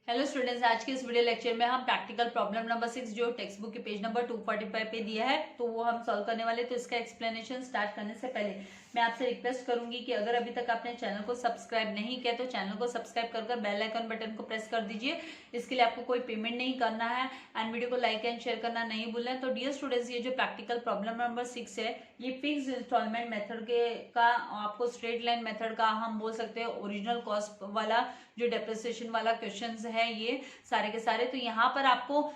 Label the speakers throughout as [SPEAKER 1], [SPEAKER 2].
[SPEAKER 1] Hello students, आज के इस वीडियो लेक्चर में हम प्रैक्टिकल प्रॉब्लम नंबर 6 जो टेक्स्ट बुक के पेज नंबर 245 पे दिया है तो वो हम सॉल्व करने वाले। तो इसका एक्सप्लेनेशन स्टार्ट करने से पहले मैं आपसे रिक्वेस्ट करूंगी कि अगर अभी तक आपने चैनल को सब्सक्राइब नहीं किया तो चैनल को सब्सक्राइब कर बेल आइकन बटन को प्रेस कर दीजिए। इसके लिए आपको कोई पेमेंट नहीं करना है एंड वीडियो को लाइक एंड शेयर करना नहीं भूलना है। तो डियर स्टूडेंट्स, ये जो प्रैक्टिकल प्रॉब्लम नंबर 6 है ये फिक्स इंस्टॉलमेंट मेथड के का आपको स्ट्रेट लाइन मेथड का हम बोल सकते हैं ओरिजिनल कॉस्ट वाला जो डेप्रिसिएशन वाला क्वेश्चंस है ये सारे के सारे। तो यहाँ पर आपको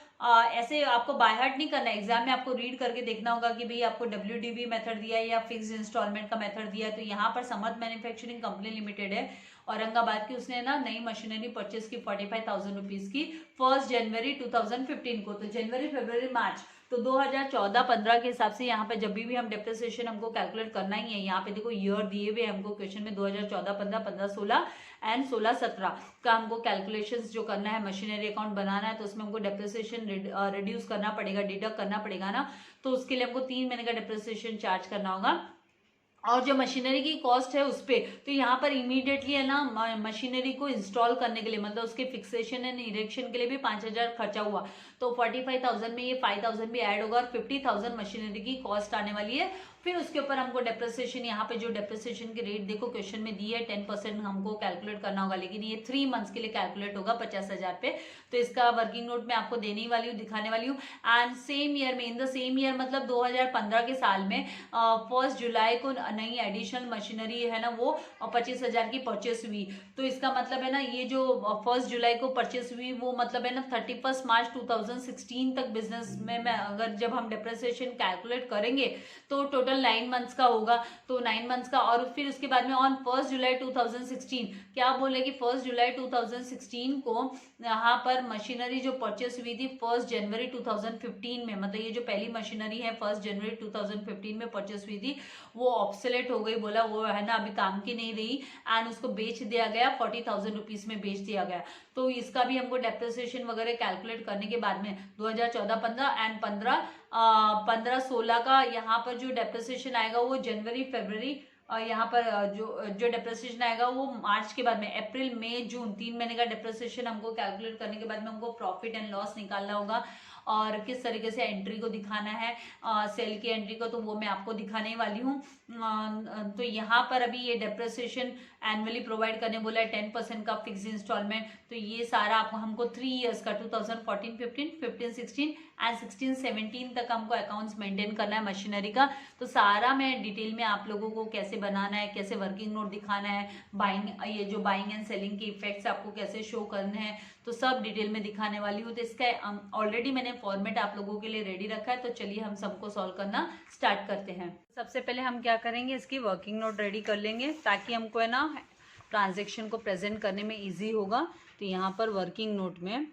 [SPEAKER 1] ऐसे आपको बाय हार्ट नहीं करना है, एग्जाम में आपको रीड करके देखना होगा कि भाई आपको WDB मेथड दिया है या फिक्स इंस्टॉलमेंट का मेथड दिया है। तो यहाँ पर समर्थ मैन्युफैक्चरिंग कंपनी लिमिटेड है औरंगाबाद की, उसने ना नई मशीनरी परचेस की 45,000 रुपीज की 1 जनवरी 2015 को। तो जनवरी फरवरी मार्च तो 2014-15 के हिसाब से यहाँ पे जब भी हम डेप्रिसिएशन हमको कैलकुलेट करना ही है। यहाँ पे देखो ईयर दिए हुए हमको क्वेश्चन में 2014-15, 15-16 एंड 16-17 का हमको कैलकुलेशंस जो करना है, मशीनरी अकाउंट बनाना है। तो उसमें हमको डेप्रिसिएशन रिड्यूस करना पड़ेगा, डिडक्ट करना पड़ेगा ना। तो उसके लिए हमको 3 महीने का डेप्रिसिएशन चार्ज करना होगा और जो मशीनरी की कॉस्ट है उस पे तो यहाँ पर इमीडिएटली है ना मशीनरी को इंस्टॉल करने के लिए मतलब उसके फिक्सेशन एंड इरेक्शन के लिए भी 5,000 खर्चा हुआ। तो 45,000 में ये 5,000 भी ऐड होगा और 50,000 मशीनरी की कॉस्ट आने वाली है। फिर उसके ऊपर हमको डेप्रिसिएशन, यहाँ पे जो डेप्रिसिएशन की रेट देखो क्वेश्चन में दी है 10% हमको कैलकुलेट करना होगा, लेकिन ये 3 मंथ्स के लिए कैलकुलेट होगा 50,000 पे। तो इसका वर्किंग नोट में आपको देने वाली हूँ, दिखाने वाली हूँ। एंड सेम ईयर में, इन द सेम ईयर मतलब 2015 के साल में 1 जुलाई को नई एडिशनल मशीनरी है ना वो 25,000 की परचेस हुई। तो इसका मतलब है ना ये जो 1 जुलाई को परचेस हुई वो मतलब है ना 31 मार्च 2016 तक बिजनेस में अगर जब हम डेप्रिसिएशन कैलकुलेट करेंगे तो टोटल 9 मंथ्स का होगा। तो 9 मंथ्स का और फिर उसके बाद में ऑन 1 जुलाई 2016 क्या बोले कि 1 जुलाई 2016 को यहाँ पर मशीनरी जो परचेस हुई थी 1 जनवरी 2015 में, मतलब ये जो पहली मशीनरी है 1 जनवरी 2015 में परचेस हुई थी वो ऑब्सोलेट हो गई, बोला वो है ना अभी काम की नहीं रही एंड उसको बेच दिया गया 40,000 रुपीज में बेच दिया गया। तो इसका भी हमको डेप्रिसिएशन वगैरह कैलकुलेट करने के बाद में 2014-15 एंड 15-16 का यहाँ पर जो डेप्रिसिएशन आएगा वो जनवरी फरवरी यहाँ पर जो डेप्रिसिएशन आएगा वो मार्च के बाद में अप्रैल मई जून 3 महीने का डेप्रिसिएशन हमको कैलकुलेट करने के बाद में हमको प्रॉफिट एंड लॉस निकालना होगा और किस तरीके से एंट्री को दिखाना है सेल की एंट्री को, तो वो मैं आपको दिखाने वाली हूँ। तो यहाँ पर अभी ये डेप्रिसिएशन एनुअली प्रोवाइड करने बोला है 10% का फिक्स इंस्टॉलमेंट। तो ये सारा आपको हमको 3 इयर्स का 2014-15, 15-16 एंड 16-17 तक हमको अकाउंट्स मेंटेन करना है मशीनरी का। तो सारा मैं डिटेल में आप लोगों को कैसे बनाना है, कैसे वर्किंग नोट दिखाना है, बाइंग ये जो बाइंग एंड सेलिंग के इफेक्ट्स आपको कैसे शो करने हैं तो सब डिटेल में दिखाने वाली हूँ। तो इसका ऑलरेडी मैंने फॉर्मेट आप लोगों के लिए रेडी रखा है। तो चलिए हम सबको सॉल्व करना स्टार्ट करते हैं। सबसे पहले हम क्या करेंगे, इसकी वर्किंग नोट रेडी कर लेंगे ताकि हमको है ना ट्रांजेक्शन को प्रेजेंट करने में ईजी होगा। तो यहाँ पर वर्किंग नोट में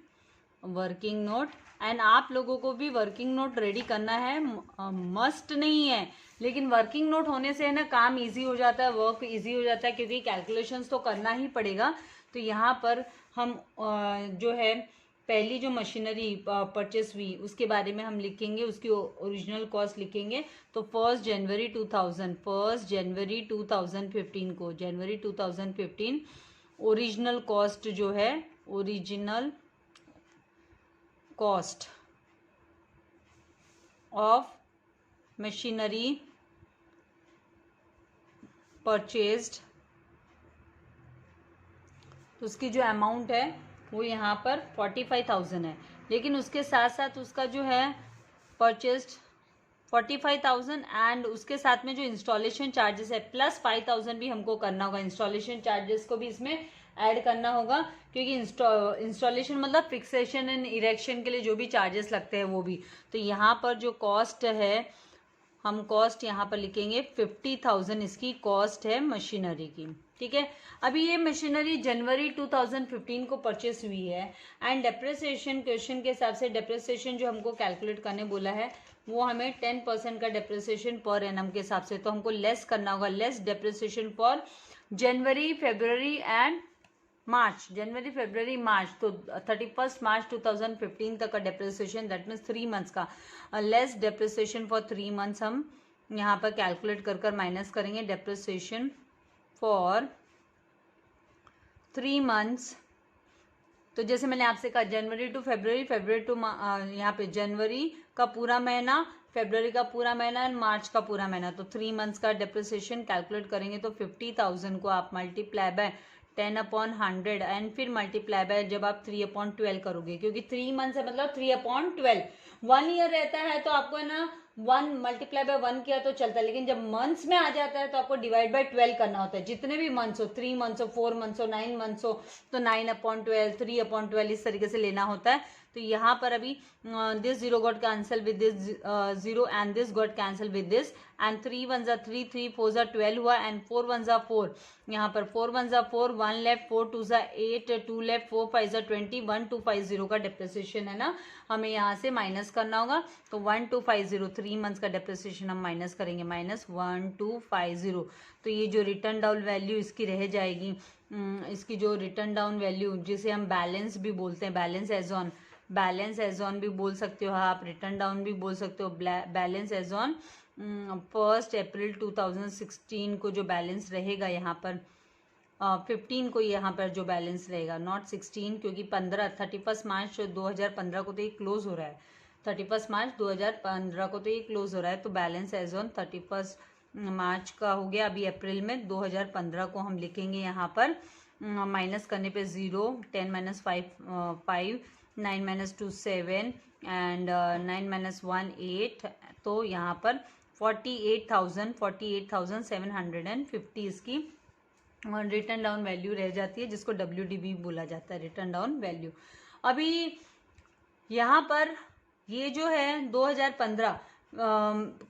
[SPEAKER 1] वर्किंग नोट एंड आप लोगों को भी वर्किंग नोट रेडी करना है, मस्ट नहीं है लेकिन वर्किंग नोट होने से है ना काम इजी हो जाता है, वर्क इजी हो जाता है क्योंकि कैलकुलेशंस तो करना ही पड़ेगा। तो यहाँ पर हम जो है पहली जो मशीनरी परचेस हुई उसके बारे में हम लिखेंगे, उसकी ओरिजिनल कॉस्ट लिखेंगे। तो 1 जनवरी 2015 को जनवरी 2015 ओरिजिनल कॉस्ट जो है original cost of machinery purchased, तो उसकी जो अमाउंट है वो यहाँ पर 45,000 है, लेकिन उसके साथ साथ उसका जो है परचेज्ड 45,000 एंड उसके साथ में जो इंस्टॉलेशन चार्जेस है प्लस 5,000 भी हमको करना होगा। इंस्टॉलेशन चार्जेस को भी इसमें ऐड करना होगा क्योंकि इंस्टॉलेशन मतलब फिक्सेशन एंड इरेक्शन के लिए जो भी चार्जेस लगते हैं वो भी। तो यहाँ पर जो कॉस्ट है हम कॉस्ट यहाँ पर लिखेंगे 50,000 इसकी कॉस्ट है मशीनरी की, ठीक है। अभी ये मशीनरी जनवरी 2015 को परचेस हुई है एंड डेप्रिसिएशन क्वेश्चन के हिसाब से डेप्रिसिएशन जो हमको कैलकुलेट करने बोला है वो हमें 10% का डेप्रिसिएशन पर एनम के हिसाब से, तो हमको लेस करना होगा, less depreciation for January February and March, जनवरी फरवरी मार्च। तो 31 मार्च 2015 तक का डेप्रिसिएशन दैट मीन्स 3 मंथ्स का लेस डेप्रिसिएशन फॉर 3 मंथ्स हम यहाँ पर कैलकुलेट कर माइनस करेंगे। डेप्रिसिएशन फॉर 3 months तो जैसे मैंने आपसे कहा जनवरी टू फरवरी, फरवरी टू यहाँ पे जनवरी का पूरा महीना, फरवरी का पूरा महीना एंड मार्च का पूरा महीना, तो 3 मंथ्स का डेप्रिसिएशन कैलकुलेट करेंगे तो 50,000 को आप मल्टीप्लाई बाय 10/100 एंड फिर मल्टीप्लाई बाय जब आप 3/12 करोगे, क्योंकि 3 मंथ्स है मतलब 3/12, 1 ईयर रहता है तो आपको है ना 1 मल्टीप्लाई बाय 1 किया तो चलता है, लेकिन जब मंथ्स में आ जाता है तो आपको डिवाइड बाय 12 करना होता है। जितने भी मंथ्स हो, 3 मंथ्स हो, 4 मंथ्स हो, 9 मंथ्स हो, तो 9/12, 3/12 इस तरीके से लेना होता है। तो यहाँ पर अभी this zero got cancel with this zero and this got cancel with this and 3 1 3, 3 4 12 हुआ एंड 4 1 4, यहाँ पर 4 1 4, 1 लेफ्ट, 4 2 8, 2 लेफ्ट, 4 5 20, 1250 का डेप्रिसिएशन है ना हमें यहाँ से माइनस करना होगा। तो 1250 3 मंथ्स का डेप्रिसिएशन हम माइनस करेंगे, -1250। तो ये जो रिटर्न डाउन वैल्यू इसकी रह जाएगी, इसकी जो रिटर्न डाउन वैल्यू जिसे हम बैलेंस भी बोलते हैं, बैलेंस एज ऑन भी बोल सकते हो आप, रिटर्न डाउन भी बोल सकते हो। बैलेंस एज ऑन 1 अप्रैल 2016 को जो बैलेंस रहेगा यहाँ पर 15 को यहाँ पर जो बैलेंस रहेगा, नॉट 16, क्योंकि 31 मार्च 2015 को तो ये क्लोज हो रहा है, 31 मार्च 2015 को तो ये क्लोज हो रहा है। तो बैलेंस एज ऑन 31 मार्च का हो गया, अभी अप्रैल में 2015 को हम लिखेंगे यहाँ पर माइनस करने पे 0, 10 - 5 5, 9 - 2 7 एंड 9 - 1 8, तो यहाँ पर 48,750 इसकी रिटर्न डाउन वैल्यू रह जाती है, जिसको WDV बोला जाता है, रिटर्न डाउन वैल्यू। अभी यहाँ पर ये जो है 2015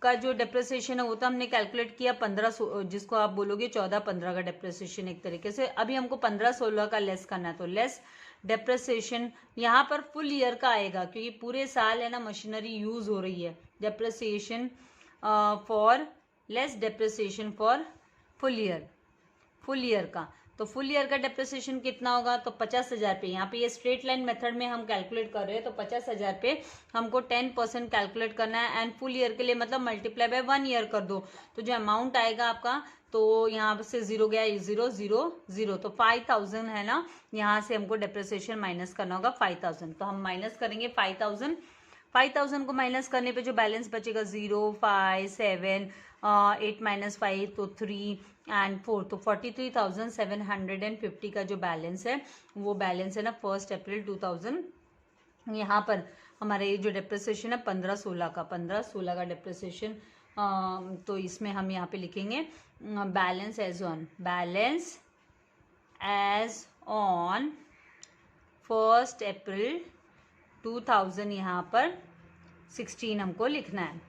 [SPEAKER 1] का जो डेप्रिसिएशन है वो तो हमने कैलकुलेट किया 15, जिसको आप बोलोगे 14-15 का डेप्रिसिएशन एक तरीके से। अभी हमको 15-16 का लेस करना है, तो लेस डेप्रिसिएशन यहाँ पर फुल ईयर का आएगा, क्योंकि पूरे साल है ना मशीनरी यूज हो रही है। Depreciation for less depreciation for full year का, तो फुल ईयर का डेप्रिसिएशन कितना होगा, तो 50,000 पे। यहाँ पे ये स्ट्रेट लाइन मेथड में हम कैलकुलेट कर रहे हैं, तो 50,000 पे हमको 10% कैलकुलेट करना है एंड फुल ईयर के लिए मतलब मल्टीप्लाई बाय 1 ईयर कर दो, तो जो अमाउंट आएगा आपका, तो यहाँ से 0 गया, 0 0 0, तो 5,000 है ना, यहाँ से हमको डेप्रिसिएशन माइनस करना होगा 5,000। तो हम माइनस करेंगे 5,000 को माइनस करने पे जो बैलेंस बचेगा 0 5 7 8 - 5 तो 3 एंड 4, तो 43,750 का जो बैलेंस है वो बैलेंस है ना 1 अप्रैल 2000। यहाँ पर हमारा ये जो डेप्रिसिएशन है 15-16 का डेप्रिसिएशन, तो इसमें हम यहाँ पे लिखेंगे बैलेंस एज ऑन 1 अप्रैल 2000 यहाँ पर 16 हमको लिखना है।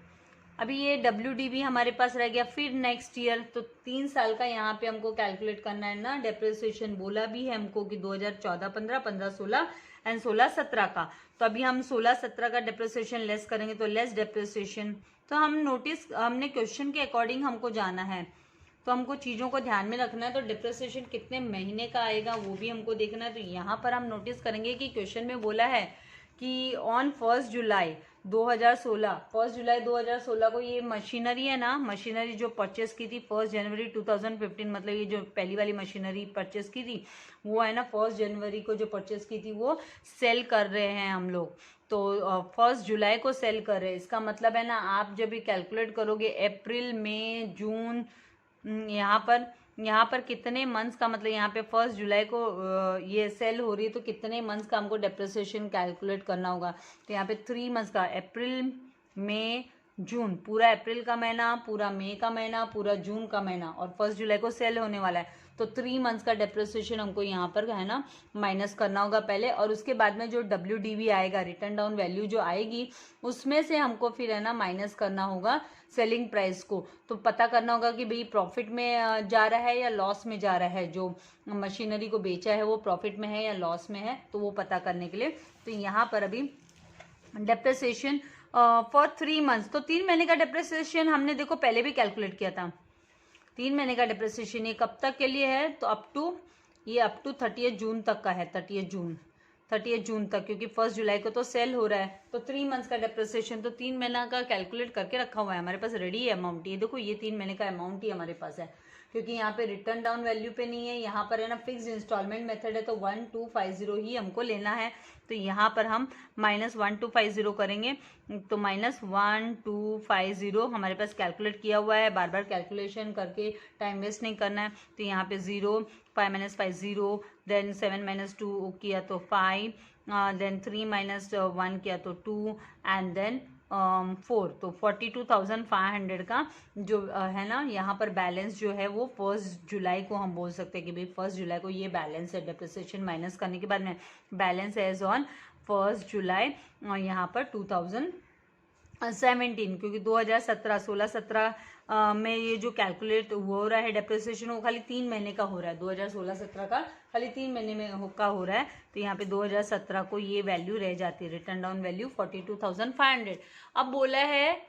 [SPEAKER 1] अभी ये WDV हमारे पास रह गया। फिर नेक्स्ट ईयर, तो 3 साल का यहाँ पे हमको कैलकुलेट करना है ना डेप्रिसिएशन। बोला भी है हमको कि 2014-15, 15-16 एंड 16-17 का। तो अभी हम 16-17 का डेप्रिसिएशन लेस करेंगे, तो लेस डेप्रिसिएशन। तो हमने क्वेश्चन के अकॉर्डिंग हमको जाना है, तो हमको चीज़ों को ध्यान में रखना है। तो डिप्रिसिएशन कितने महीने का आएगा वो भी हमको देखना है। तो यहाँ पर हम नोटिस करेंगे कि क्वेश्चन में बोला है कि ऑन 1 जुलाई 2016 को ये मशीनरी है ना, मशीनरी जो परचेस की थी 1 जनवरी 2015, मतलब ये जो पहली वाली मशीनरी परचेस की थी वो है ना 1 जनवरी को जो परचेस की थी वो सेल कर रहे हैं हम लोग। तो 1 जुलाई को सेल कर रहे हैं, इसका मतलब है ना आप जब भी कैलकुलेट करोगे अप्रैल मई जून, यहाँ पर कितने मंथ्स का, मतलब यहाँ पे 1 जुलाई को ये सेल हो रही है तो कितने मंथ्स का हमको डेप्रिसिएशन कैलकुलेट करना होगा। तो यहाँ पे 3 मंथ्स का, अप्रैल मई जून, पूरा अप्रैल का महीना, पूरा मई का महीना, पूरा जून का महीना, और 1 जुलाई को सेल होने वाला है। तो 3 मंथ्स का डेप्रिसिएशन हमको यहाँ पर है ना माइनस करना होगा पहले, और उसके बाद में जो WDV आएगा, रिटर्न डाउन वैल्यू जो आएगी, उसमें से हमको फिर है ना माइनस करना होगा सेलिंग प्राइस को। तो पता करना होगा कि भाई प्रॉफिट में जा रहा है या लॉस में जा रहा है, जो मशीनरी को बेचा है वो प्रॉफिट में है या लॉस में है, तो वो पता करने के लिए। तो यहाँ पर अभी डेप्रिसिएशन फॉर 3 मंथ्स, तो 3 महीने का डेप्रिसिएशन हमने देखो पहले भी कैलकुलेट किया था। 3 महीने का डेप्रिसिएशन ये कब तक के लिए है, तो अप टू 30 जून तक का है, 30 जून तक, क्योंकि 1 जुलाई को तो सेल हो रहा है। तो 3 मंथ्स का डेप्रिसिएशन, तो 3 महीना का कैलकुलेट करके रखा हुआ है हमारे पास, रेडी है अमाउंट। ये देखो ये 3 महीने का अमाउंट ही हमारे पास है, क्योंकि यहाँ पे रिटर्न डाउन वैल्यू पे नहीं है, यहाँ पर है ना फिक्स्ड इंस्टॉलमेंट मेथड है, तो 1250 ही हमको लेना है। तो यहाँ पर हम -1250 करेंगे, तो -1250 हमारे पास कैलकुलेट किया हुआ है, बार बार कैलकुलेशन करके टाइम वेस्ट नहीं करना है। तो यहाँ पे 0, 5 - 5 0, देन 7 - 2 किया तो 5, देन 3 - 1 किया तो 2, एंड देन 4, तो 42,500 का जो है ना यहाँ पर बैलेंस जो है वो 1 जुलाई को हम बोल सकते हैं कि भाई 1 जुलाई को ये बैलेंस है। डेप्रिसिएशन माइनस करने के बाद में बैलेंस एज ऑन 1 जुलाई यहाँ पर 2017, क्योंकि 2017, 16-17 में ये जो कैलकुलेट हो रहा है डेप्रिसिएशन वो खाली 3 महीने का हो रहा है। 2016-17 का खाली 3 महीने में हो रहा है। तो यहाँ पे 2017 को ये वैल्यू रह जाती है, रिटर्न डाउन वैल्यू 42,500। अब बोला है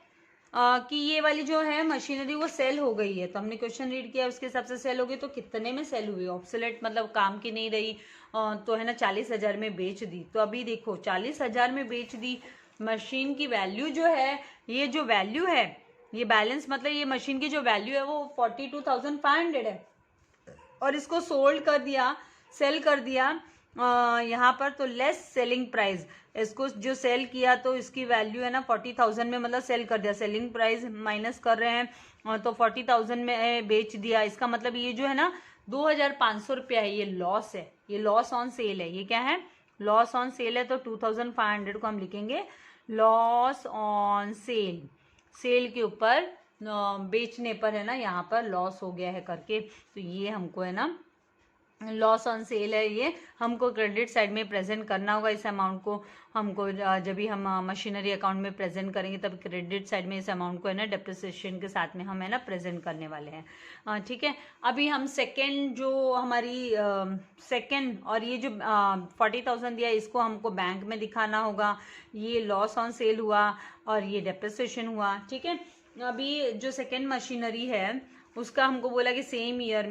[SPEAKER 1] कि ये वाली जो है मशीनरी वो सेल हो गई है, तो हमने क्वेश्चन रीड किया उसके हिसाब से सेल हो गई। तो कितने में सेल हुई? ऑब्सोलेट मतलब काम की नहीं रही, तो है ना 40,000 में बेच दी। तो अभी देखो 40,000 में बेच दी, मशीन की वैल्यू जो है, ये जो वैल्यू है, ये बैलेंस मतलब ये मशीन की जो वैल्यू है वो 42,500 है, और इसको सोल्ड कर दिया, सेल कर दिया यहाँ पर, तो लेस सेलिंग प्राइस, इसको जो सेल किया तो इसकी वैल्यू है ना 40,000 में, मतलब सेल कर दिया, सेलिंग प्राइस माइनस कर रहे हैं, तो 40,000 में बेच दिया। इसका मतलब ये जो है ना 2,500 रुपया है, ये लॉस है, ये लॉस ऑन सेल है। ये क्या है? लॉस ऑन सेल है। तो 2,500 को हम लिखेंगे लॉस ऑन सेल, सेल के ऊपर बेचने पर है ना यहाँ पर लॉस हो गया है करके। तो ये हमको है ना लॉस ऑन सेल है, ये हमको क्रेडिट साइड में प्रेजेंट करना होगा। इस अमाउंट को हमको जब भी हम मशीनरी अकाउंट में प्रेजेंट करेंगे तब क्रेडिट साइड में इस अमाउंट को है ना डेप्रिसिएशन के साथ में हम है ना प्रेजेंट करने वाले हैं। ठीक है, अभी हम सेकेंड जो हमारी सेकेंड और ये जो 40,000 दिया इसको हमको बैंक में दिखाना होगा। ये लॉस ऑन सेल हुआ और ये डेप्रिसिएशन हुआ। ठीक है, अभी जो सेकेंड मशीनरी है उसका हमको बोला कि सेम ईयर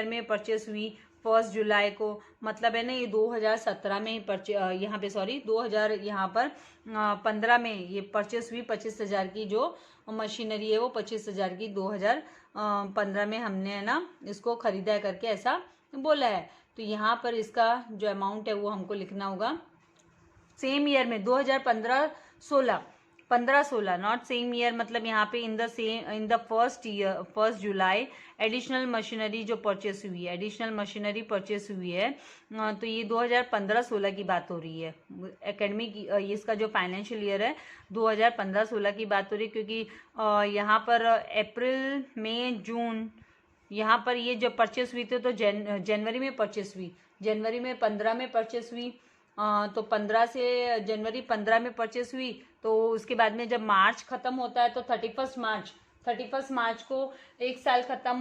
[SPEAKER 1] में परचेस हुई 1 जुलाई को, मतलब है ना ये 2017 में ही यहाँ पे 2000 यहाँ पर 15 में ये परचेस हुई। 25,000 की जो मशीनरी है वो 25,000 की 2015 में हमने है ना इसको खरीदा करके ऐसा बोला है। तो यहाँ पर इसका जो अमाउंट है वो हमको लिखना होगा सेम ईयर में 2015-16, 15-16 नॉट सेम ईयर, मतलब यहाँ पे in the first year 1 July additional machinery जो परचेस हुई है, एडिशनल मशीनरी परचेस हुई है, तो ये 2015-16 की बात हो रही है। एकेडमिक इसका जो फाइनेंशियल ईयर है 2015-16 की बात हो रही है, क्योंकि यहाँ पर अप्रैल मई जून यहाँ पर ये जब परचेस हुई थी तो जनवरी में परचेस हुई, जनवरी में 15 में परचेस हुई, तो 15 से जनवरी 15 में परचेस हुई। तो उसके बाद में जब मार्च खत्म होता है तो 31 मार्च को एक साल खत्म,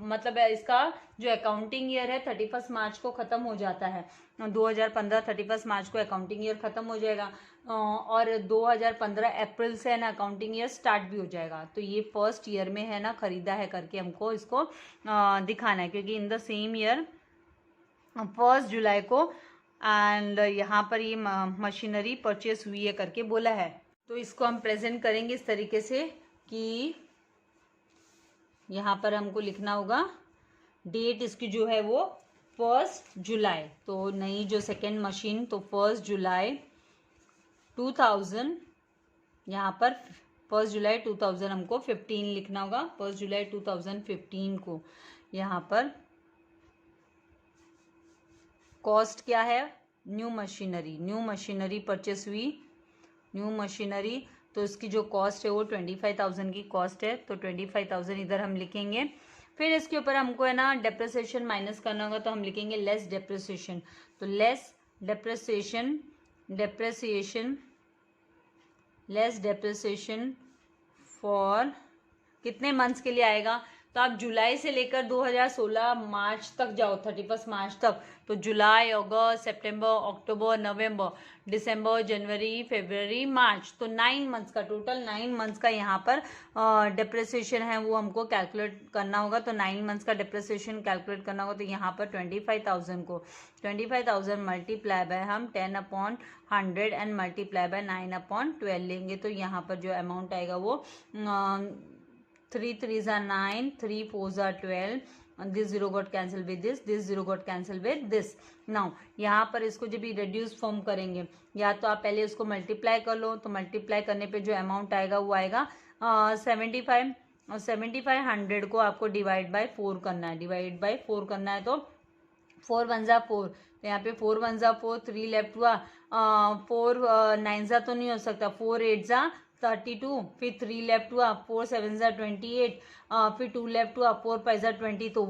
[SPEAKER 1] मतलब इसका जो अकाउंटिंग ईयर है 31 मार्च को खत्म हो जाता है। 2015 31 मार्च को अकाउंटिंग ईयर खत्म हो जाएगा, और 2015 अप्रैल से है ना अकाउंटिंग ईयर स्टार्ट भी हो जाएगा। तो ये फर्स्ट ईयर में है ना खरीदा है करके हमको इसको दिखाना है, क्योंकि इन द सेम ईयर 1 जुलाई को एंड यहाँ पर ये मशीनरी परचेस हुई है करके बोला है। तो इसको हम प्रेजेंट करेंगे इस तरीके से कि यहाँ पर हमको लिखना होगा डेट इसकी जो है वो 1 जुलाई, तो नई जो सेकेंड मशीन तो 1 जुलाई 2000, यहाँ पर 1 जुलाई 2000 हमको 15 लिखना होगा। 1 जुलाई 2015 को यहाँ पर कॉस्ट क्या है? न्यू मशीनरी परचेस हुई, न्यू मशीनरी, तो इसकी जो कॉस्ट है वो 25,000 की कॉस्ट है, तो 25,000 इधर हम लिखेंगे। फिर इसके ऊपर हमको है ना डेप्रिसिएशन माइनस करना होगा, तो हम लिखेंगे लेस डेप्रिसिएशन, तो लेस डेप्रिसिएशन फॉर कितने मंथ्स के लिए आएगा? तो आप जुलाई से लेकर 2016 मार्च तक जाओ, 31 मार्च तक, तो जुलाई, अगस्त, सितंबर, अक्टूबर, नवंबर, दिसंबर, जनवरी, फरवरी, मार्च, तो 9 मंथ्स का, टोटल 9 मंथ्स का यहाँ पर डेप्रिसिएशन है वो हमको कैलकुलेट करना होगा। तो 9 मंथ्स का डेप्रिसिएशन कैलकुलेट करना होगा, तो यहाँ पर 25,000 को 25,000 मल्टीप्लाई बाय हम 10/100 एंड मल्टीप्लाई बाय 9/12 लेंगे, तो यहाँ पर जो अमाउंट आएगा वो 3 3s are 9, 3 4s are 12, this 0 got cancel with this 0 got cancel with this. Now यहाँ पर इसको जब भी रिड्यूस फॉर्म करेंगे, या तो आप पहले उसको मल्टीप्लाई कर लो, तो मल्टीप्लाई करने पे जो अमाउंट आएगा वो आएगा 75, और 7500 को आपको डिवाइड बाय 4 करना है, डिवाइड बाय 4 करना है, तो 4 1 जा 4, तो यहाँ पे 4 1 जा 4, 3 लेफ्ट हुआ, 4 9 जा तो नहीं हो सकता, 4 8 जा 32, फिर 3 लेफ्ट हुआ, 4 7 जा 28, फिर 2 लेफ्ट हुआ, 4 5 जा 20, तो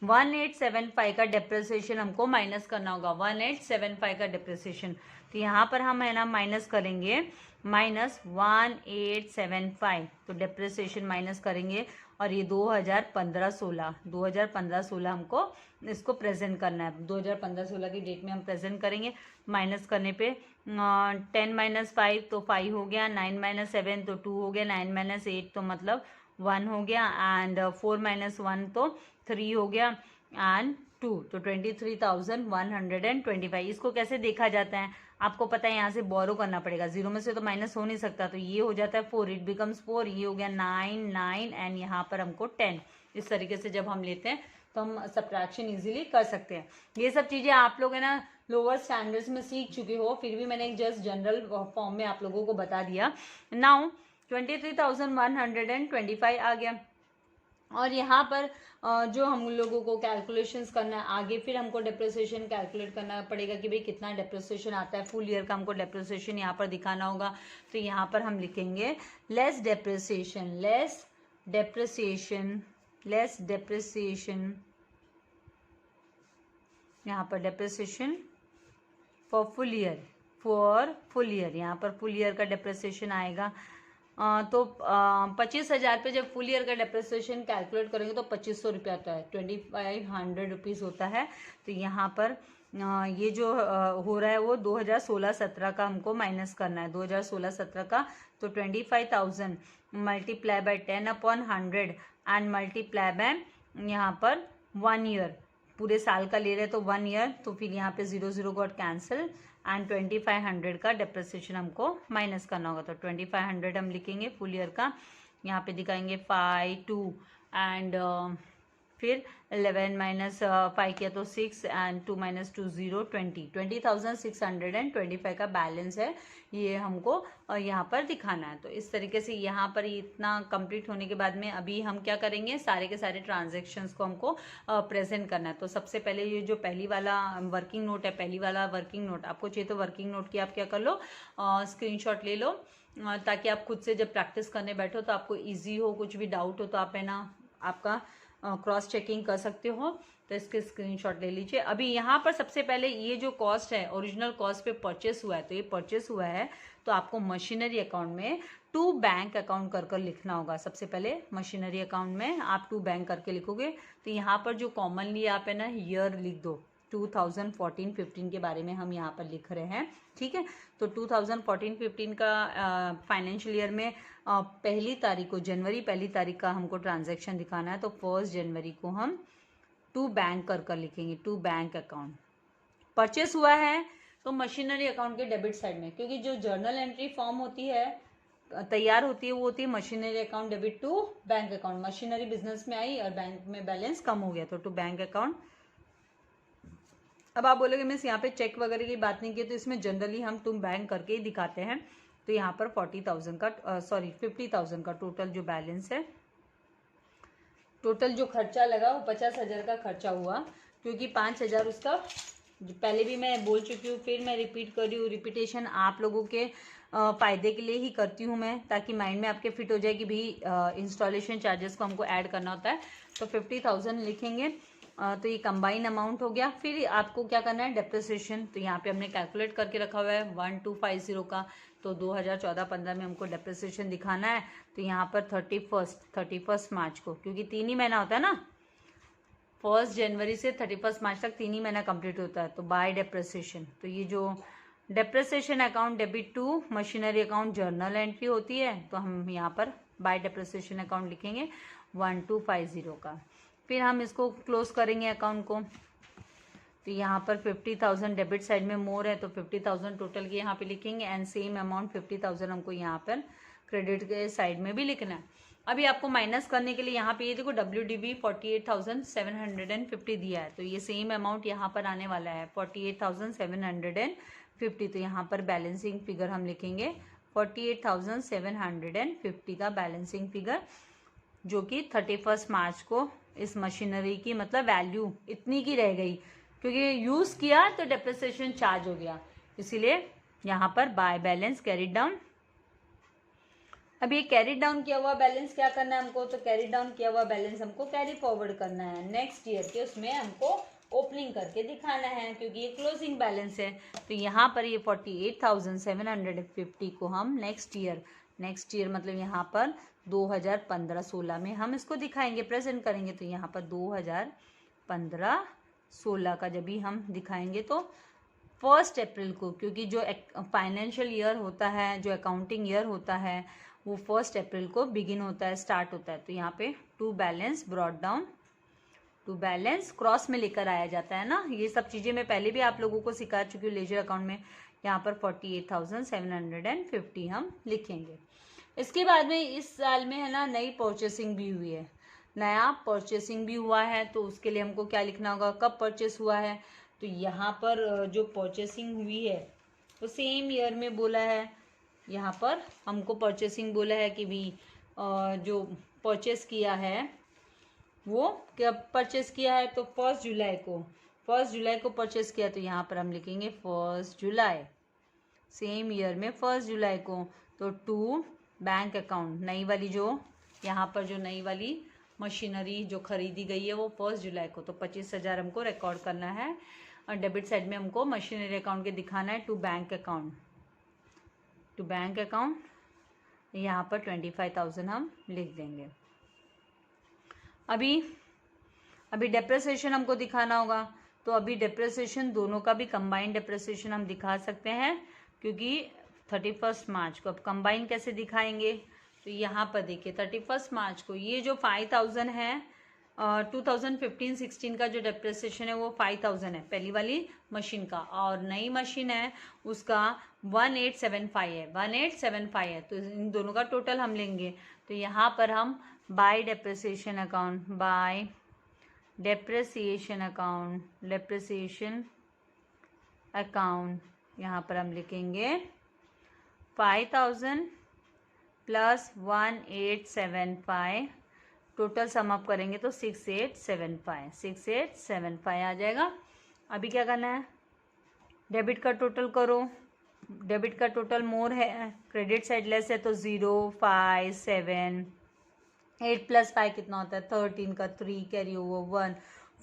[SPEAKER 1] 1875 का डेप्रिसिएशन हमको माइनस करना होगा, 1875 का डेप्रिसिएशन। तो यहाँ पर हम है ना माइनस करेंगे -1875, तो डेप्रिसिएशन माइनस करेंगे, और ये 2015-16 हमको इसको प्रेजेंट करना है, 2015-16 की डेट में हम प्रेजेंट करेंगे। माइनस करने पे 10 - 5 तो 5 हो गया, 9 - 7 तो 2 हो गया, 9 - 8 तो मतलब 1 हो गया, एंड 4 - 1 तो 3 हो गया, एंड 2 तो 23,125। इसको कैसे देखा जाता है आपको पता है, यहाँ से बोरो करना पड़ेगा, 0 में से तो माइनस हो नहीं सकता, तो ये हो जाता है 4, इट बिकम्स 4, ये हो गया 9 एंड यहाँ पर हमको 10। इस तरीके से जब हम लेते हैं तो हम सब्ट्रैक्शन इजीली कर सकते हैं। ये सब चीज़ें आप लोग है ना लोअर स्टैंडर्ड्स में सीख चुके हो, फिर भी मैंने एक जस्ट जनरल फॉर्म में आप लोगों को बता दिया। नाउ 23,125 आ गया, और यहाँ पर जो हम लोगों को कैलकुलेशंस करना है आगे, फिर हमको डेप्रिसिएशन कैलकुलेट करना पड़ेगा कि भाई कितना डेप्रिसिएशन आता है, फुल ईयर का हमको डेप्रिसिएशन यहाँ पर दिखाना होगा। तो यहाँ पर हम लिखेंगे लेस डेप्रिसिएशन, यहाँ पर डेप्रिसिएशन फॉर फुल ईयर, यहाँ पर फुल ईयर का डेप्रिसिएशन आएगा। तो 25,000 पे जब फुल ईयर का डेप्रिसिएशन कैलकुलेट करेंगे तो 2500 रुपये आता है, 2500 रुपीज़ होता है। तो यहाँ पर ये जो हो रहा है वो 2016-17 का हमको माइनस करना है, 2016-17 का। तो 25,000 multiply by 10/100 and multiply by यहाँ पर 1 ईयर, पूरे साल का ले रहे तो 1 ईयर, तो फिर यहाँ पे 0 0 गॉट कैंसिल, एंड 2500 का डेप्रिसिएशन हमको माइनस करना होगा। तो 2500 हम लिखेंगे फुल ईयर का, यहाँ पे दिखाएंगे 5 2 एंड फिर 11 - 5 किया तो 6 एंड 2 - 2 0, 20,625 का बैलेंस है, ये हमको यहाँ पर दिखाना है। तो इस तरीके से यहाँ पर इतना कंप्लीट होने के बाद में अभी हम क्या करेंगे, सारे के सारे ट्रांजैक्शंस को हमको प्रेजेंट करना है। तो सबसे पहले ये जो पहली वाला वर्किंग नोट है, पहली वाला वर्किंग नोट आपको चाहिए तो वर्किंग नोट की आप क्या कर लो, स्क्रीनशॉट ले लो, ताकि आप खुद से जब प्रैक्टिस करने बैठो तो आपको ईजी हो, कुछ भी डाउट हो तो आप है ना आपका क्रॉस चेकिंग कर सकते हो। तो इसके स्क्रीनशॉट ले लीजिए। अभी यहाँ पर सबसे पहले ये जो कॉस्ट है, ओरिजिनल कॉस्ट पे परचेस हुआ है, तो ये परचेस हुआ है तो आपको मशीनरी अकाउंट में टू बैंक अकाउंट कर लिखना होगा। सबसे पहले मशीनरी अकाउंट में आप टू बैंक करके लिखोगे। तो यहाँ पर जो कॉमनली आप है ना ईयर लिख दो, 2014-15 के बारे में हम यहाँ पर लिख रहे हैं, ठीक है। तो 2014-15 का फाइनेंशियल ईयर में पहली तारीख को, जनवरी पहली तारीख का हमको ट्रांजैक्शन दिखाना है। तो 1 जनवरी को हम टू बैंक कर लिखेंगे, टू बैंक अकाउंट। परचेस हुआ है तो मशीनरी अकाउंट के डेबिट साइड में, क्योंकि जो जर्नल एंट्री फॉर्म होती है तैयार होती है वो होती है machinery account debit to bank account. Machinery business में आई और बैंक में बैलेंस कम हो गया तो टू बैंक अकाउंट। अब आप बोलोगे मिस यहाँ पे चेक वगैरह की बात नहीं की, तो इसमें जनरली हम टू बैंक करके ही दिखाते हैं। तो यहाँ पर 50,000 का 50,000 का टोटल जो बैलेंस है, टोटल जो खर्चा लगा वो 50,000 का खर्चा हुआ, क्योंकि 5,000 उसका पहले भी मैं बोल चुकी हूँ, फिर मैं रिपीट कर रही हूँ। रिपीटेशन आप लोगों के फ़ायदे के लिए ही करती हूँ मैं, ताकि माइंड में आपके फिट हो जाए कि भी इंस्टॉलेशन चार्जेस को हमको ऐड करना होता है। तो 50,000 लिखेंगे। तो ये कंबाइन अमाउंट हो गया। फिर आपको क्या करना है, डेप्रिसिएशन। तो यहाँ पे हमने कैलकुलेट करके रखा हुआ है 1250 का। तो 2014-15 में हमको डेप्रिसिएशन दिखाना है। तो यहाँ पर 31 मार्च को, क्योंकि 3 ही महीना होता है ना, 1 जनवरी से 31 मार्च तक 3 ही महीना कंप्लीट होता है। तो बाय डेप्रिसिएशन, तो ये जो depreciation account debit to machinery account journal entry होती है, तो हम यहाँ पर बाय डेप्रिसिएशन अकाउंट लिखेंगे 1250 का। फिर हम इसको क्लोज करेंगे अकाउंट को। तो यहाँ पर 50,000 डेबिट साइड में मोर है, तो 50,000 टोटल की यहाँ पे लिखेंगे, एंड सेम अमाउंट 50,000 हमको यहाँ पर क्रेडिट के साइड में भी लिखना है। अभी आपको माइनस करने के लिए यहाँ पे ये देखो WDV 48,750 दिया है, तो ये सेम अमाउंट यहाँ पर आने वाला है 48,750। तो यहाँ पर बैलेंसिंग फिगर हम लिखेंगे 48,750 का बैलेंसिंग फिगर, जो कि 31 मार्च को इस मशीनरी की मतलब वैल्यू इतनी की रह गई, क्योंकि यूज़ किया तो डेप्रिसिएशन चार्ज हो गया, इसीलिए यहाँ पर बाय बैलेंस कैरिड डाउन। अब ये कैरी डाउन किया हुआ बैलेंस क्या करना है हमको, तो कैरी डाउन किया हुआ बैलेंस हमको कैरी फॉरवर्ड करना है नेक्स्ट ईयर के, उसमें हमको ओपनिंग करके दिखाना है, क्योंकि ये क्लोजिंग बैलेंस है। तो यहाँ पर ये 48,750 को हम नेक्स्ट ईयर मतलब यहाँ पर 2015-16 में हम इसको दिखाएंगे, प्रेजेंट करेंगे। तो यहाँ पर 2015-16 का जब भी हम दिखाएंगे तो 1 अप्रैल को, क्योंकि जो फाइनेंशियल ईयर होता है, जो अकाउंटिंग ईयर होता है, वो 1 अप्रैल को बिगिन होता है, स्टार्ट होता है। तो यहाँ पे to balance brought down, to balance cross में लेकर आया जाता है ना। ये सब चीज़ें मैं पहले भी आप लोगों को सिखा चुकी हूँ लेजर अकाउंट में। यहाँ पर 48,750 हम लिखेंगे। इसके बाद में इस साल में है ना नई परचेसिंग भी हुई है, नया परचेसिंग भी हुआ है, तो उसके लिए हमको क्या लिखना होगा, कब परचेस हुआ है। तो यहाँ पर जो परचेसिंग हुई है वो सेम ईयर में बोला है, यहाँ पर हमको परचेसिंग बोला है कि भी जो परचेस किया है वो कब परचेस किया है, तो 1 जुलाई को परचेस किया। तो यहाँ पर हम लिखेंगे 1 जुलाई, सेम ईयर में 1 जुलाई को। तो टू बैंक अकाउंट, नई वाली जो यहाँ पर जो नई वाली मशीनरी जो खरीदी गई है वो 1 जुलाई को, तो 25,000 हमको रिकॉर्ड करना है। और डेबिट साइड में हमको मशीनरी अकाउंट के दिखाना है to bank account, to bank account यहाँ पर 25,000 हम लिख देंगे। अभी डेप्रिसिएशन हमको दिखाना होगा, तो अभी डेप्रिसिएशन दोनों का भी कंबाइंड डेप्रिसिएशन हम दिखा सकते हैं, क्योंकि 31 मार्च को। अब कंबाइन कैसे दिखाएंगे, तो यहाँ पर देखिए 31 मार्च को ये जो 5,000 है 2015-16 का जो डेप्रिसिएशन है वो 5,000 है पहली वाली मशीन का, और नई मशीन है उसका 1875 है, 1875 है। तो इन दोनों का टोटल हम लेंगे। तो यहाँ पर हम bye depreciation account, bye depreciation account यहाँ पर हम लिखेंगे 5,000 प्लस 1875, टोटल सम अप करेंगे तो 6875 आ जाएगा। अभी क्या करना है, डेबिट का टोटल करो, डेबिट का टोटल मोर है, क्रेडिट साइड लेस है, तो 0 5 7 8 प्लस 5 कितना होता है 13 का 3 कैरी ओवर 1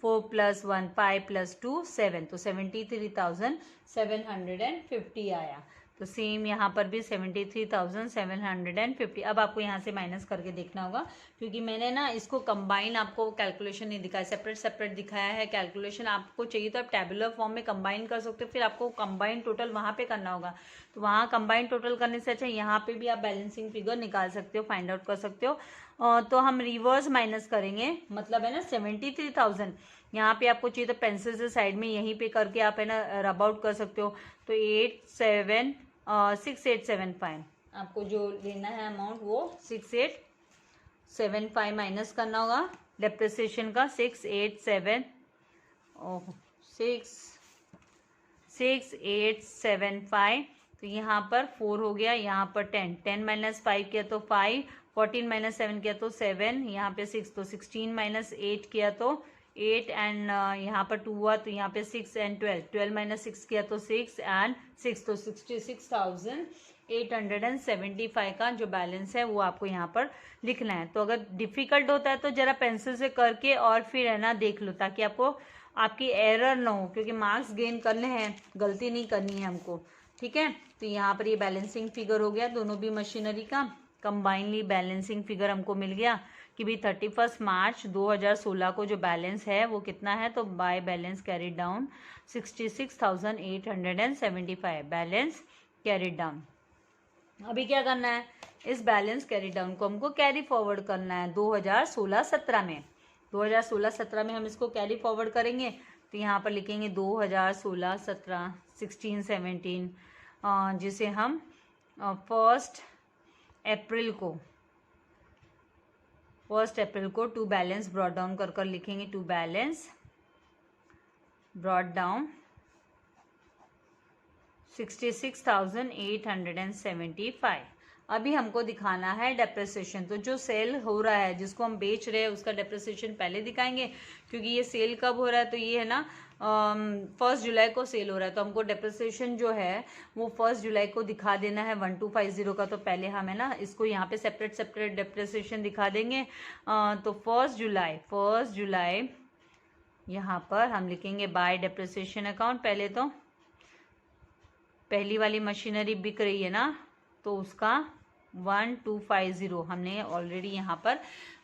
[SPEAKER 1] 4 प्लस 1 5 प्लस 2 7, तो 73,750 आया। तो सेम यहाँ पर भी 73,750। अब आपको यहाँ से माइनस करके देखना होगा, क्योंकि मैंने ना इसको कंबाइन आपको कैलकुलेशन नहीं दिखाया, सेपरेट दिखाया है कैलकुलेशन। आपको चाहिए तो आप टेबुलर फॉर्म में कंबाइन कर सकते हो, फिर आपको कंबाइन टोटल वहाँ पे करना होगा। तो वहाँ कंबाइन टोटल करने से अच्छा यहाँ पे भी आप बैलेंसिंग फिगर निकाल सकते हो, फाइंड आउट कर सकते हो। तो हम रिवर्स माइनस करेंगे, मतलब है ना 73,000। यहाँ पे आपको चाहिए तो पेंसिल से साइड में यहीं पे करके आप है ना रब आउट कर सकते हो। तो 6875 आपको जो लेना है अमाउंट वो 6875 माइनस करना होगा डेप्रिसिएशन का 6875। तो यहाँ पर 4 हो गया, यहाँ पर 10 माइनस 5 किया तो 5, 14 माइनस 7 किया तो 7, यहाँ पे 6, तो 16 माइनस 8 किया तो 8 एंड यहाँ पर 2 हुआ, तो यहाँ पे 6 एंड 12 माइनस 6 किया तो 6 एंड 6, तो 66,875 का जो बैलेंस है वो आपको यहाँ पर लिखना है। तो अगर डिफिकल्ट होता है तो जरा पेंसिल से करके और फिर है ना देख लो, ताकि आपकी एरर ना हो, क्योंकि मार्क्स गेन करने हैं, गलती नहीं करनी है हमको, ठीक है। तो यहाँ पर ये बैलेंसिंग फिगर हो गया दोनों भी मशीनरी का, कंबाइनली बैलेंसिंग फिगर हमको मिल गया कि भी 31 मार्च 2016 को जो बैलेंस है वो कितना है। तो by balance carry down 66,875 balance carry down. अभी क्या करना है, इस बैलेंस कैरी डाउन को हमको कैरी फॉरवर्ड करना है 2016-17 में। 2016-17 में हम इसको कैरी फॉरवर्ड करेंगे। तो यहाँ पर लिखेंगे 2016-17 16-17, जिसे हम 1 अप्रैल को 1 अप्रैल को टू बैलेंस ब्रॉड डाउन कर लिखेंगे, टू बैलेंस ब्रॉड डाउन 66,875। अभी हमको दिखाना है डेप्रिसिएशन। तो जो सेल हो रहा है जिसको हम बेच रहे हैं उसका डेप्रिसिएशन पहले दिखाएंगे, क्योंकि ये सेल कब हो रहा है, तो ये है ना 1 जुलाई को सेल हो रहा है, तो हमको डेप्रिसिएशन जो है वो 1 जुलाई को दिखा देना है 1250 का। तो पहले हम है ना इसको यहाँ पे सेपरेट डेप्रिसिएशन दिखा देंगे। तो 1 जुलाई यहाँ पर हम लिखेंगे बाय डेप्रिसिएशन अकाउंट। पहले तो पहली वाली मशीनरी बिक रही है ना, तो उसका 1250 हमने ऑलरेडी यहाँ पर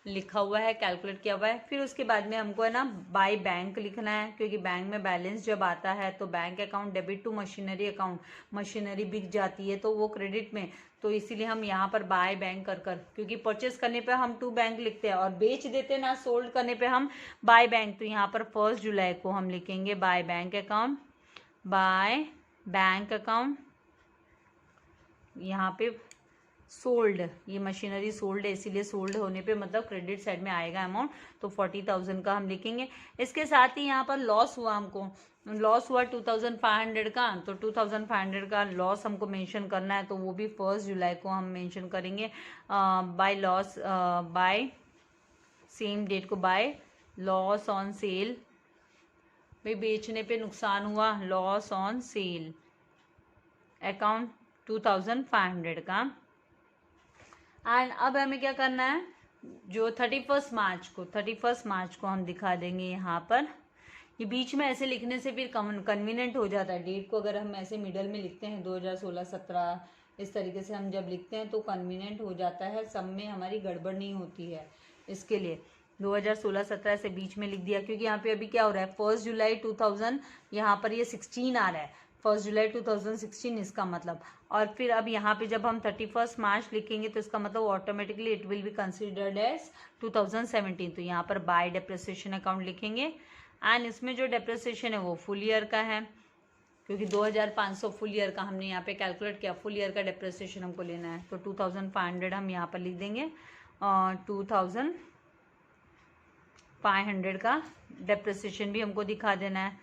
[SPEAKER 1] लिखा हुआ है, कैलकुलेट किया हुआ है। फिर उसके बाद में हमको है ना बाय बैंक लिखना है, क्योंकि बैंक में बैलेंस जब आता है तो bank account debit to machinery account, machinery बिक जाती है तो वो क्रेडिट में, तो इसीलिए हम यहाँ पर बाय बैंक कर क्योंकि परचेस करने पे हम टू बैंक लिखते हैं और बेच देते ना सोल्ड करने पे हम बाय बैंक। तो यहाँ पर 1 जुलाई को हम लिखेंगे by bank account, by bank account. यहाँ पे सोल्ड, ये मशीनरी सोल्ड है इसीलिए सोल्ड होने पे मतलब क्रेडिट साइड में आएगा अमाउंट, तो 40,000 का हम लिखेंगे। इसके साथ ही यहाँ पर लॉस हुआ, हमको लॉस हुआ 2,500 का, तो 2,500 का लॉस हमको मेंशन करना है, तो वो भी 1 जुलाई को हम मेंशन करेंगे। By loss, by same date को बाय लॉस ऑन सेल, भाई बेचने पे नुकसान हुआ, लॉस ऑन सेल अकाउंट 2,500 का। एंड अब हमें क्या करना है, जो 31 मार्च को हम दिखा देंगे यहाँ पर। ये बीच में ऐसे लिखने से फिर कन्वीनियंट हो जाता है, डेट को अगर हम ऐसे मिडल में लिखते हैं 2016-17 इस तरीके से हम जब लिखते हैं तो कन्वीनियंट हो जाता है, सब में हमारी गड़बड़ नहीं होती है। इसके लिए 2016-17 से बीच में लिख दिया, क्योंकि यहाँ पे अभी क्या हो रहा है 1 जुलाई 2000, यहाँ पर ये 16 आ रहा है, 1 जुलाई 2016 इसका मतलब। और फिर अब यहाँ पे जब हम 31 मार्च लिखेंगे तो इसका मतलब automatically it will be considered as 2017। तो यहाँ पर बाय डेप्रिसिएशन अकाउंट लिखेंगे। एंड इसमें जो डेप्रिसिएशन है वो फुल ईयर का है, क्योंकि 2,500 फुल ईयर का हमने यहाँ पे कैलकुलेट किया, फुल ईयर का डेप्रिसिएशन हमको लेना है, तो 2,500 हम यहाँ पर लिख देंगे। 2,500 का डेप्रिसिएशन भी हमको दिखा देना है।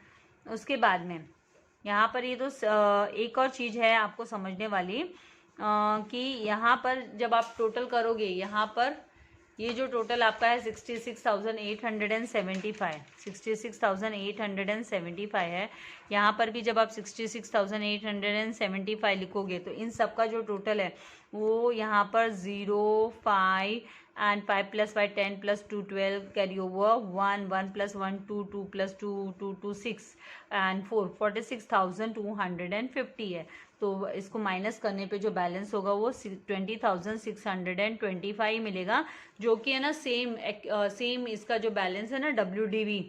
[SPEAKER 1] उसके बाद में यहाँ पर ये तो एक और चीज़ है आपको समझने वाली, कि यहाँ पर जब आप टोटल करोगे, यहाँ पर ये जो टोटल आपका है 66,875 है। यहाँ पर भी जब आप 66,875 लिखोगे तो इन सब का जो टोटल है वो यहाँ पर 0, 5 and 5 plus 5 10 plus 2 12 carry over 1 1 plus 1 2 2 plus 2 2 2 6 and 4 46,250 है। तो इसको माइनस करने पे जो बैलेंस होगा वो 20,625 मिलेगा, जो कि है ना सेम इसका जो बैलेंस है ना WDV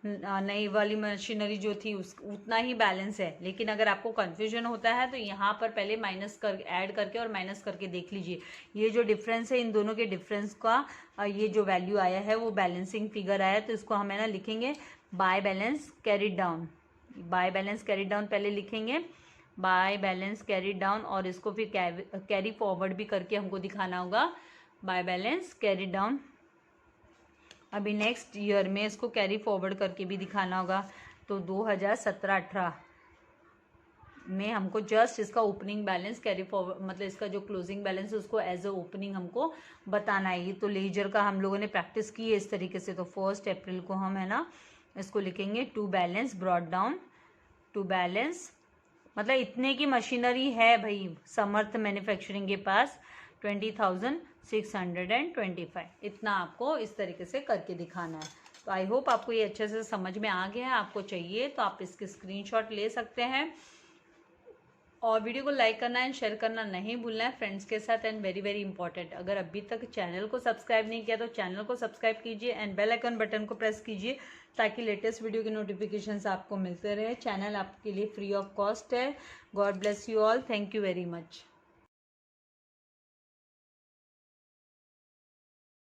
[SPEAKER 1] नई वाली मशीनरी जो थी उस उतना ही बैलेंस है। लेकिन अगर आपको कन्फ्यूजन होता है तो यहाँ पर पहले ऐड करके और माइनस करके देख लीजिए, ये जो डिफरेंस है इन दोनों के डिफरेंस का ये जो वैल्यू आया है वो बैलेंसिंग फिगर आया है। तो इसको हम है ना लिखेंगे by balance carried down, by balance carried down पहले लिखेंगे, बाय बैलेंस कैरिड डाउन, और इसको फिर कैरी फॉरवर्ड भी करके हमको दिखाना होगा बाय बैलेंस कैरिड डाउन। अभी नेक्स्ट ईयर में इसको कैरी फॉरवर्ड करके भी दिखाना होगा। तो 2017-18 में हमको जस्ट इसका ओपनिंग बैलेंस कैरी फॉरवर्ड, मतलब इसका जो क्लोजिंग बैलेंस है उसको एज अ ओपनिंग हमको बताना है। ये तो लेजर का हम लोगों ने प्रैक्टिस की है इस तरीके से। तो 1 अप्रैल को हम है ना इसको लिखेंगे to balance brought down, to balance मतलब इतने की मशीनरी है भाई समर्थ मैन्युफैक्चरिंग के पास 20,625, इतना आपको इस तरीके से करके दिखाना है। तो आई होप आपको ये अच्छे से समझ में आ गया है। आपको चाहिए तो आप इसके स्क्रीनशॉट ले सकते हैं, और वीडियो को लाइक करना एंड शेयर करना नहीं भूलना है फ्रेंड्स के साथ। एंड वेरी वेरी इंपॉर्टेंट, अगर अभी तक चैनल को सब्सक्राइब नहीं किया तो चैनल को सब्सक्राइब कीजिए एंड बेल आइकन बटन को प्रेस कीजिए, ताकि लेटेस्ट वीडियो के नोटिफिकेशंस आपको मिलते रहे। चैनल आपके लिए फ्री ऑफ कॉस्ट है। God bless you all, thank you very much.